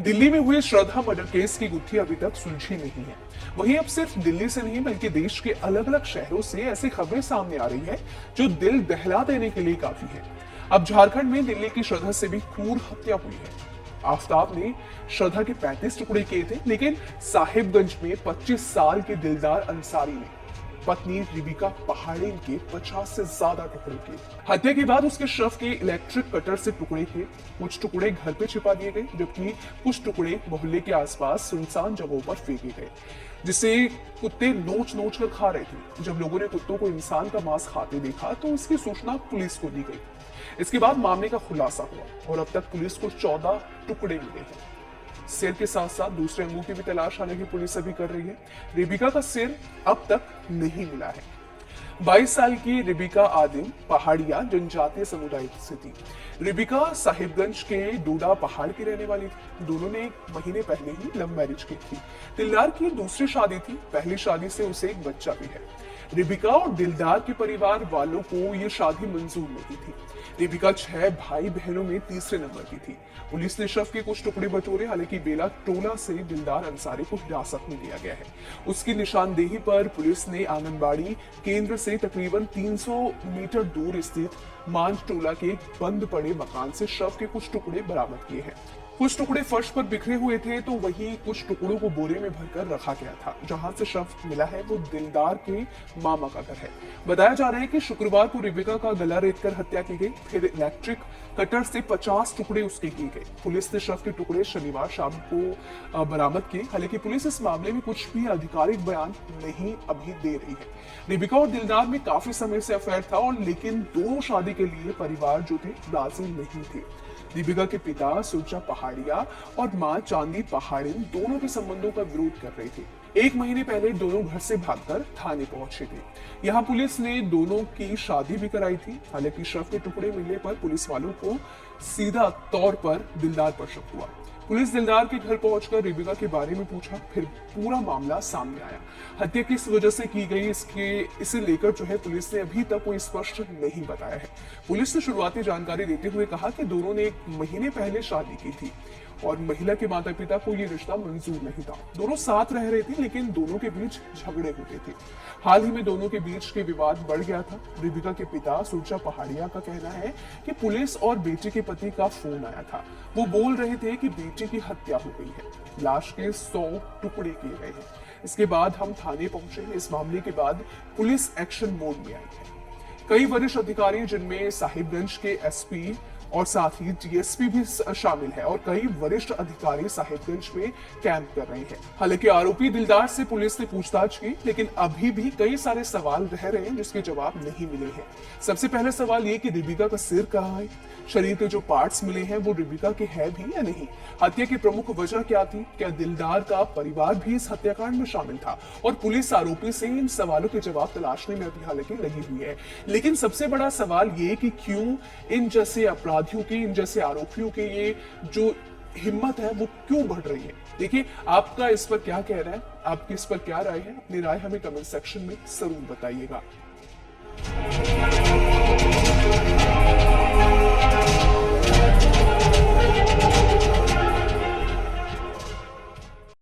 दिल्ली में हुए श्रद्धा murder case की गुत्थी अभी तक सुलझी नहीं है। वहीं अब सिर्फ दिल्ली से नहीं बल्कि देश के अलग अलग शहरों से ऐसी खबरें सामने आ रही है जो दिल दहला देने के लिए काफी है। अब झारखंड में दिल्ली की श्रद्धा से भी क्रूर हत्या हुई है। आफ्ताब ने श्रद्धा के 35 टुकड़े किए थे, लेकिन साहिबगंज में 25 साल के दिलदार अंसारी ने पत्नी रिबिका पहाड़े के 50 से ज्यादा टुकड़े किए। हत्या के बाद उसके शव के इलेक्ट्रिक कटर से टुकड़े किए। कुछ टुकड़े घर पे छिपा दिए गए, जबकि कुछ टुकड़े मोहल्ले के आसपास सुनसान जगहों पर फेंके गए, जिसे कुत्ते नोच नोच कर खा रहे थे। जब लोगों ने कुत्तों को इंसान का मांस खाते देखा तो इसकी सूचना पुलिस को दी गई। इसके बाद मामले का खुलासा हुआ और अब तक पुलिस को 14 टुकड़े मिले हैं। सिर के साथ साथ दूसरे अंगों की भी तलाश हालांकि पुलिस अभी कर रही है। रिबिका का सिर अब तक नहीं मिला है। 22 साल की रिबिका आदिम पहाड़िया जनजातीय समुदाय से थी। रिबिका साहिबगंज के डोडा पहाड़ की रहने वाली थी। दोनों ने 1 महीने पहले ही लव मैरिज की थी। दिलदार की दूसरी शादी थी। पहली शादी से उसे एक बच्चा भी है। रिबिका और दिलदार के परिवार वालों को ये शादी मंजूर नहीं थी। रिबिका 6 भाई बहनों में तीसरे नंबर की थी। पुलिस ने शव के कुछ टुकड़े बटोरे, हालांकि बेला टोला से दिलदार अंसारी को हिरासत में लिया गया है। उसकी निशानदेही पर पुलिस ने आंगनबाड़ी केंद्र से तकरीबन 300 मीटर दूर स्थित मांझ टोला के एक बंद पड़े मकान से शव के कुछ टुकड़े बरामद किए हैं। कुछ टुकड़े फर्श पर बिखरे हुए थे तो वहीं कुछ टुकड़ों को बोरे में भरकर रखा गया था। जहां से शव मिला है वो दिलदार के मामा का घर है। बताया जा रहा है कि शुक्रवार को रिबिका का गला रेतकर हत्या की गई, फिर इलेक्ट्रिक कटर से 50 टुकड़े उसके किए गए। पुलिस ने शव के टुकड़े शनिवार शाम को बरामद किए। हालांकि पुलिस इस मामले में कुछ भी आधिकारिक बयान नहीं अभी दे रही है। रिबिका और दिलदार में काफी समय से अफेयर था और लेकिन दोनों शादी के लिए परिवार जो थे राजी नहीं थे। रिबिका के पिता सुरजा पहाड़िया और मां चांदी पहाड़िन दोनों के संबंधों का विरोध कर रहे थे। 1 महीने पहले दोनों घर से भागकर थाने पहुंचे थे। यहाँ पुलिस ने दोनों की शादी भी कराई थी। हालांकि शव के टुकड़े मिलने पर पुलिस वालों को सीधा तौर पर दिलदार पर शक हुआ। पुलिस दिलदार के घर पहुंचकर रिबिका के बारे में पूछा, फिर पूरा मामला सामने आया। हत्या किस वजह से की गई इसे लेकर जो है पुलिस ने अभी तक कोई स्पष्ट नहीं बताया है। पुलिस ने शुरुआती जानकारी देते हुए कहा कि दोनों ने 1 महीने पहले शादी की थी और महिला के माता पिता को ये रिश्ता मंजूर नहीं था। दोनों साथ रह रहे थे, लेकिन दोनों के बीच झगड़े होते थे। हाल ही में दोनों के बीच के विवाद बढ़ गया था। रिबिका के पिता सुरजा पहाड़िया का कहना है कि पुलिस और बेटी के पति का फोन आया था। वो बोल रहे थे कि बेटी की हत्या हो गई है। लाश के 100 टुकड़े किए गए हैं। इसके बाद हम थाने पहुंचे। इस मामले के बाद पुलिस एक्शन मोड में आई है। कई वरिष्ठ अधिकारी जिनमें साहिबगंज के एसपी और साथ ही डीएसपी भी शामिल है और कई वरिष्ठ अधिकारी साहिबगंज में कैंप कर रहे हैं। हालांकि आरोपी दिलदार से पुलिस ने पूछताछ की, लेकिन अभी भी कई सारे सवाल रह रहे हैं जिसके जवाब नहीं मिले हैं। सबसे पहले सवाल ये कि रिबिका का सिर कहाँ है? शरीर के जो पार्ट्स मिले हैं वो रिबिका के है भी या नहीं? हत्या की प्रमुख वजह क्या थी? क्या दिलदार का परिवार भी इस हत्याकांड में शामिल था? और पुलिस आरोपी से इन सवालों के जवाब तलाशने में अभी हालांकि लगी हुई है। लेकिन सबसे बड़ा सवाल ये कि क्यों इन जैसे अपराधियों की, इन जैसे आरोपियों की ये जो हिम्मत है वो क्यों बढ़ रही है? देखिए, आपका इस पर क्या कहना है, आपकी इस पर क्या राय है? अपनी राय हमें कमेंट सेक्शन में जरूर बताइएगा।